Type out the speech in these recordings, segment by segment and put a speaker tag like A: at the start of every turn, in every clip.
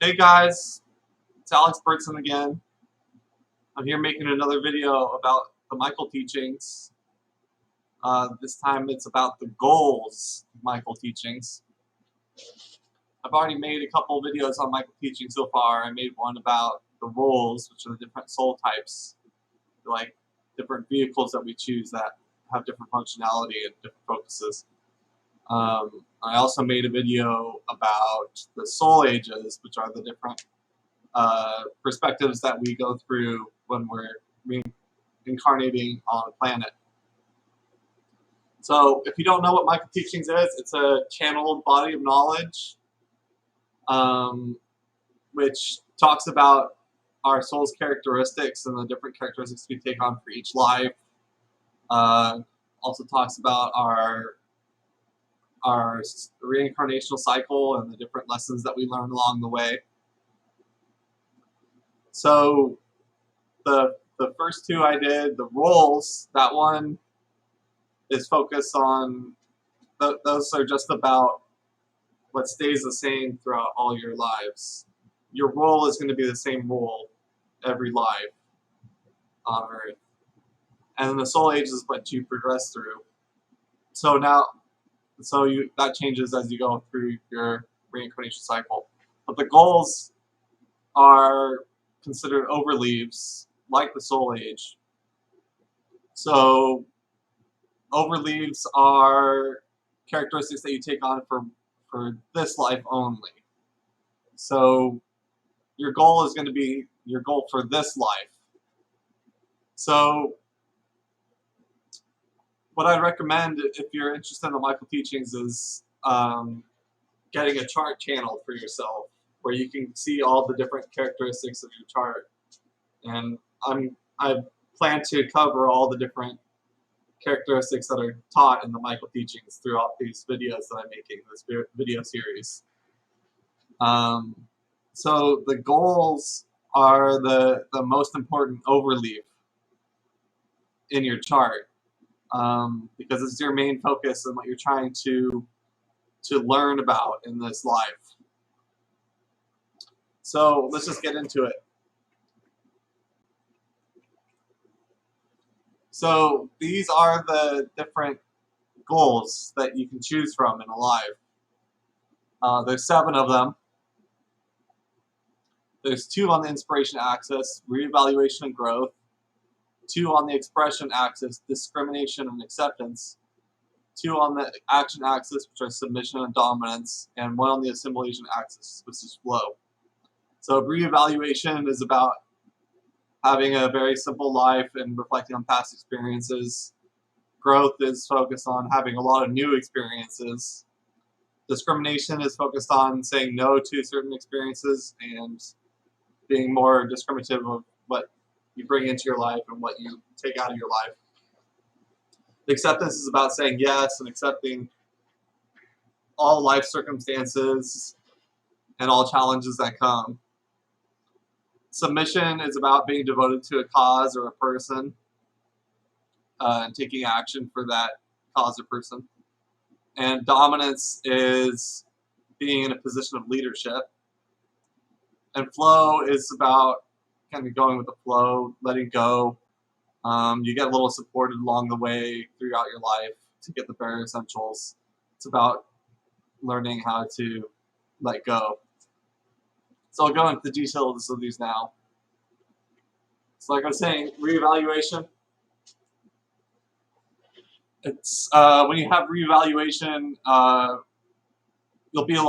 A: Hey guys, it's Alex Bertson again. I'm here making another video about the Michael teachings. This time it's about the goals of Michael teachings. I've already made a couple videos on Michael teaching so far. I made one about the roles, which are the different soul types, like different vehicles that we choose that have different functionality and different focuses. I also made a video about the soul ages, which are the different perspectives that we go through when we're reincarnating on a planet. So if you don't know what Michael Teachings is, it's a channeled body of knowledge um, which talks about our soul's characteristics and the different characteristics we take on for each life. Uh, also talks about our reincarnational cycle and the different lessons that we learn along the way. So the first two I did, the roles, that one is focused on, those are just about what stays the same throughout all your lives. Your role is going to be the same role every life on Earth. And then the soul age is what you progress through. So now, that changes as you go through your reincarnation cycle. But the goals are considered overleaves, like the soul age. So overleaves are characteristics that you take on for this life only. So your goal is going to be your goal for this life. So what I recommend if you're interested in the Michael teachings is getting a chart channel for yourself where you can see all the different characteristics of your chart. And I plan to cover all the different characteristics that are taught in the Michael teachings throughout these videos that I'm making, this video series. So the goals are the most important overleaf in your chart, because it's your main focus and what you're trying to learn about in this life. So let's just get into it. So these are the different goals that you can choose from in a life. There's 7 of them. There's 2 on the inspiration axis, reevaluation and growth. 2 on the expression axis, discrimination and acceptance. 2 on the action axis, which are submission and dominance, and 1 on the assimilation axis, which is flow. So reevaluation is about having a very simple life and reflecting on past experiences. Growth is focused on having a lot of new experiences. Discrimination is focused on saying no to certain experiences and being more discriminative of what you bring into your life and what you take out of your life. Acceptance is about saying yes and accepting all life circumstances and all challenges that come. Submission is about being devoted to a cause or a person and taking action for that cause or person. And dominance is being in a position of leadership. And flow is about kind of going with the flow, letting go. You get a little supported along the way throughout your life to get the bare essentials. It's about learning how to let go. So I'll go into the details of these now. So like I was saying, reevaluation. It's when you have reevaluation, you'll be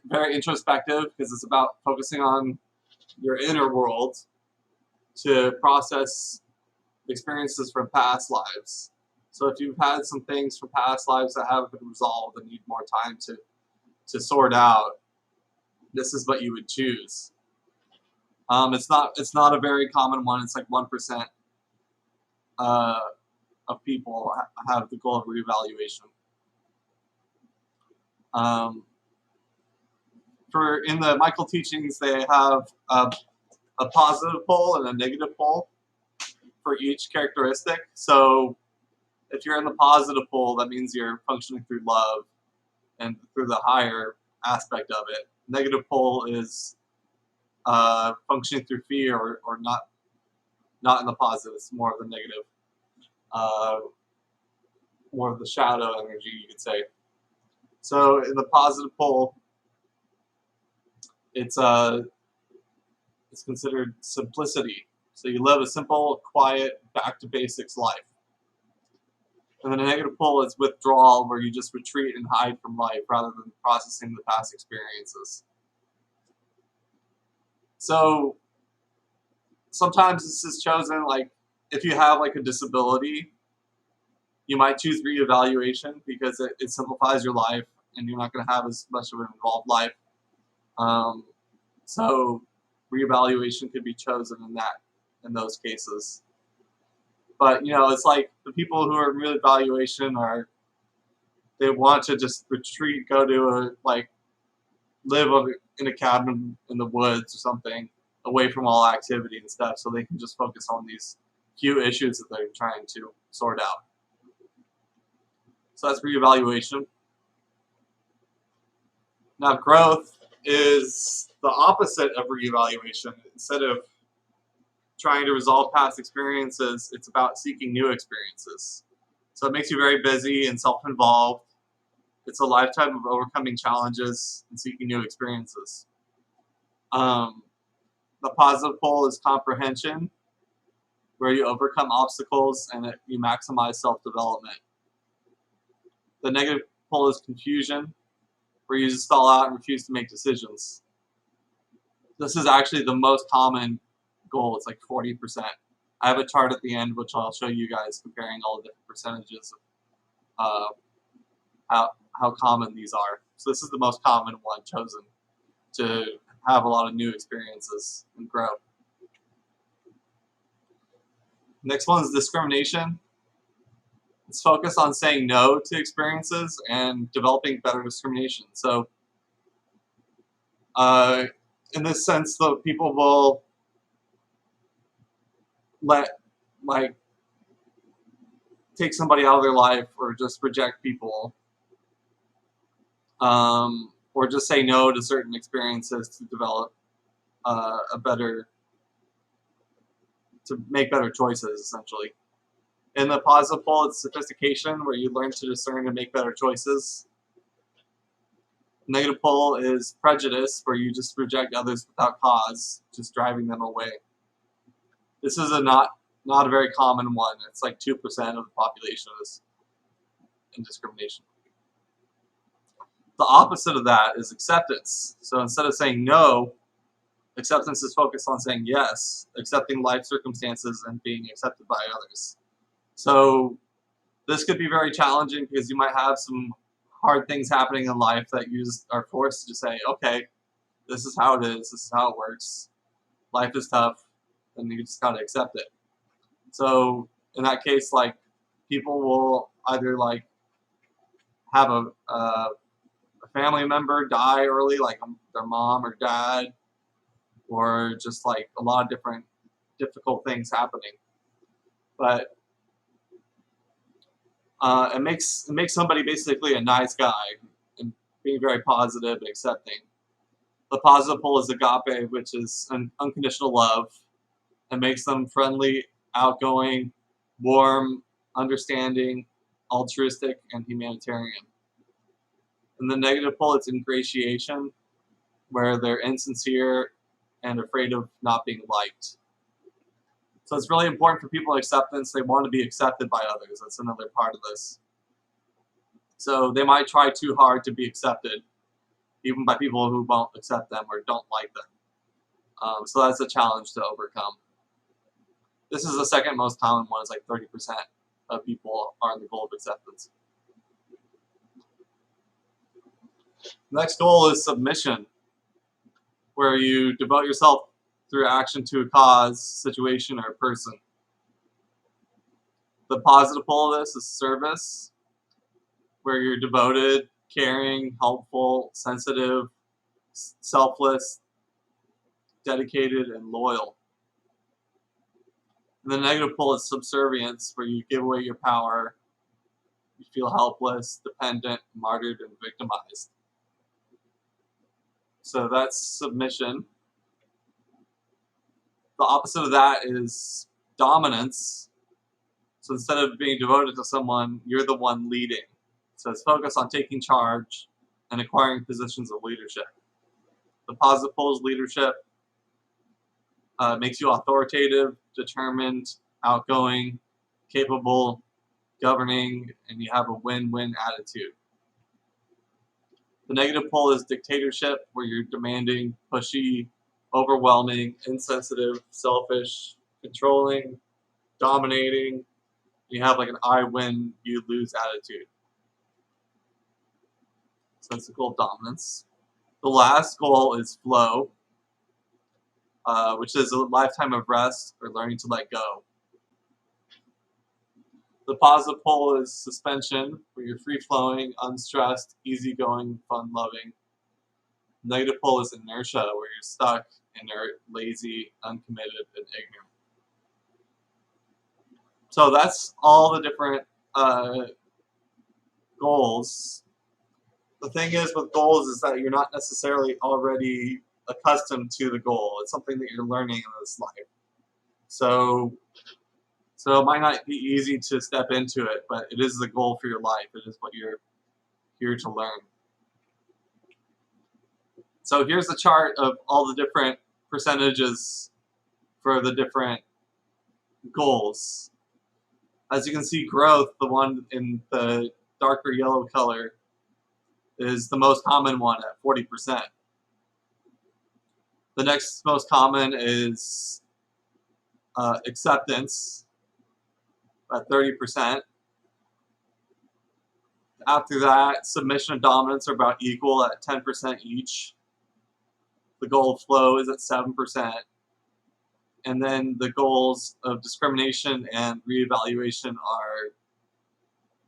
A: very introspective because it's about focusing on your inner world to process experiences from past lives. So if you've had some things from past lives that haven't been resolved and need more time to sort out, this is what you would choose. It's not a very common one. It's like 1% of people have the goal of reevaluation. In the Michael teachings, they have a positive pole and a negative pole for each characteristic. So if you're in the positive pole, that means you're functioning through love and through the higher aspect of it. Negative pole is functioning through fear or not in the positive. It's more of the negative, uh, more of the shadow energy, you could say. So in the positive pole, it's it's considered simplicity. So you live a simple, quiet, back to basics life. And then the negative pole is withdrawal, where you just retreat and hide from life rather than processing the past experiences. So sometimes this is chosen, like if you have like a disability, you might choose reevaluation because it simplifies your life and you're not going to have as much of an involved life. Um, so reevaluation could be chosen in those cases. But it's like the people who are in reevaluation they want to just retreat, go to live in a cabin in the woods or something, away from all activity and stuff, so they can just focus on these few issues that they're trying to sort out. So that's reevaluation. Now, growth is the opposite of reevaluation. Instead of trying to resolve past experiences, it's about seeking new experiences. So it makes you very busy and self-involved. It's a lifetime of overcoming challenges and seeking new experiences. Um, the positive pole is comprehension, where you overcome obstacles and you maximize self-development. The negative pole is confusion, where you just stall out and refuse to make decisions. This is actually the most common goal. It's like 40%. I have a chart at the end, which I'll show you guys comparing all the different percentages of how common these are. So this is the most common one chosen to have a lot of new experiences and grow. Next one is discrimination. It's focused on saying no to experiences and developing better discrimination. So in this sense, the people will let like take somebody out of their life or just reject people, or just say no to certain experiences to develop to make better choices, essentially. In the positive pole, it's sophistication, where you learn to discern and make better choices. Negative pole is prejudice, where you just reject others without cause, just driving them away. This is not a very common one. It's like 2% of the population is in discrimination. The opposite of that is acceptance. So instead of saying no, acceptance is focused on saying yes, accepting life circumstances and being accepted by others. So this could be very challenging because you might have some hard things happening in life that you just are forced to just say, okay, this is how it is, this is how it works. Life is tough, and you just gotta accept it. So in that case, like people will either like have a family member die early, like their mom or dad, or just like a lot of different difficult things happening. But it makes somebody basically a nice guy and being very positive and accepting. The positive pole is agape, which is an unconditional love, and makes them friendly, outgoing, warm, understanding, altruistic, and humanitarian. And the negative pole, it's ingratiation, where they're insincere and afraid of not being liked. So it's really important for people acceptance. They want to be accepted by others. That's another part of this. So they might try too hard to be accepted, even by people who won't accept them or don't like them. So that's a challenge to overcome. This is the second most common one. It's like 30% of people are in the goal of acceptance. Next goal is submission, where you devote yourself through action to a cause, situation, or person. The positive pole of this is service, where you're devoted, caring, helpful, sensitive, selfless, dedicated, and loyal. And the negative pole is subservience, where you give away your power, you feel helpless, dependent, martyred, and victimized. So that's submission. The opposite of that is dominance. So instead of being devoted to someone, you're the one leading. So it's focused on taking charge and acquiring positions of leadership. The positive pole is leadership. Makes you authoritative, determined, outgoing, capable, governing, and you have a win-win attitude. The negative pole is dictatorship, where you're demanding, pushy, overwhelming, insensitive, selfish, controlling, dominating. You have like an I win, you lose attitude. So that's the goal of dominance. The last goal is flow, which is a lifetime of rest or learning to let go. The positive pole is suspension, where you're free flowing, unstressed, easygoing, fun loving. The negative pole is inertia, where you're stuck, inert, lazy, uncommitted, and ignorant. So that's all the different goals. The thing is with goals is that you're not necessarily already accustomed to the goal. It's something that you're learning in this life. So it might not be easy to step into it, but it is the goal for your life. It is what you're here to learn. So here's the chart of all the different percentages for the different goals. As you can see, growth, the one in the darker yellow color, is the most common one at 40%. The next most common is acceptance at 30%. After that, submission and dominance are about equal at 10% each. The goal of flow is at 7%. And then the goals of discrimination and reevaluation are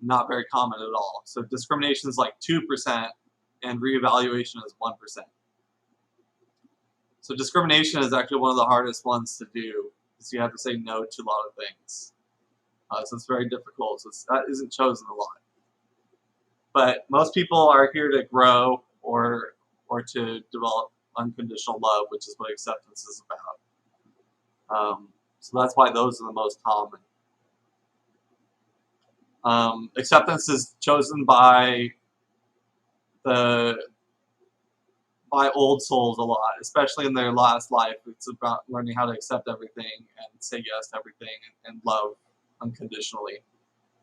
A: not very common at all. So discrimination is like 2% and reevaluation is 1%. So discrimination is actually one of the hardest ones to do because you have to say no to a lot of things. So it's very difficult. So that isn't chosen a lot. But most people are here to grow or to develop unconditional love, which is what acceptance is about. So that's why those are the most common. Acceptance is chosen by old souls a lot, especially in their last life. It's about learning how to accept everything and say yes to everything and love unconditionally.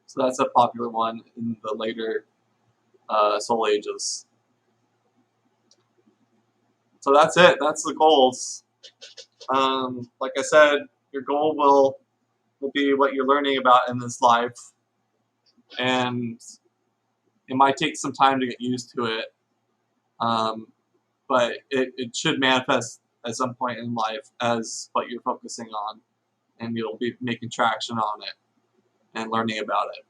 A: So that's a popular one in the later soul ages. So that's it. That's the goals. Like I said, your goal will be what you're learning about in this life, and it might take some time to get used to it, but it should manifest at some point in life as what you're focusing on, and you'll be making traction on it and learning about it.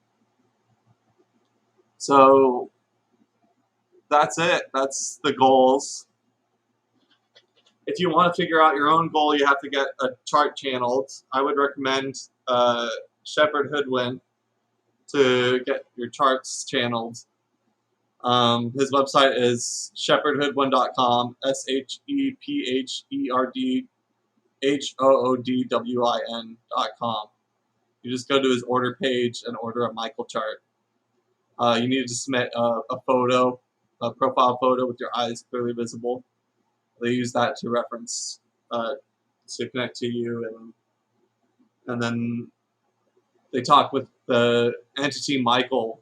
A: So that's it. That's the goals. If you want to figure out your own goal, you have to get a chart channeled. I would recommend Shepherd Hoodwin to get your charts channeled. His website is shepherdhoodwin.com, SHEPHERDHOODWIN.com. You just go to his order page and order a Michael chart. You need to submit a photo, a profile photo with your eyes clearly visible. They use that to reference, to connect to you, and then they talk with the entity Michael,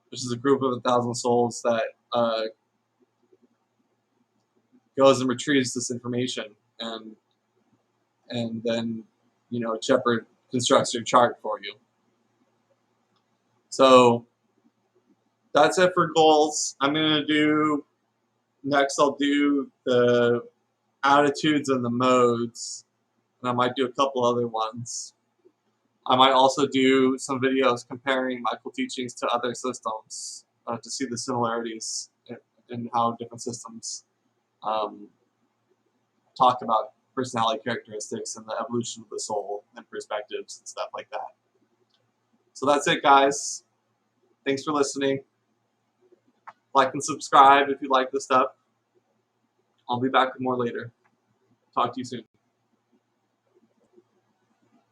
A: which is a group of 1,000 souls that goes and retrieves this information, and then Shepherd constructs your chart for you. So that's it for goals. I'm gonna do next. I'll do the attitudes and the modes, and I might do a couple other ones. I might also do some videos comparing Michael teachings to other systems to see the similarities in how different systems talk about personality characteristics and the evolution of the soul and perspectives and stuff like that. So that's it, guys. Thanks for listening. Like and subscribe if you like this stuff. I'll be back with more later. Talk to you soon.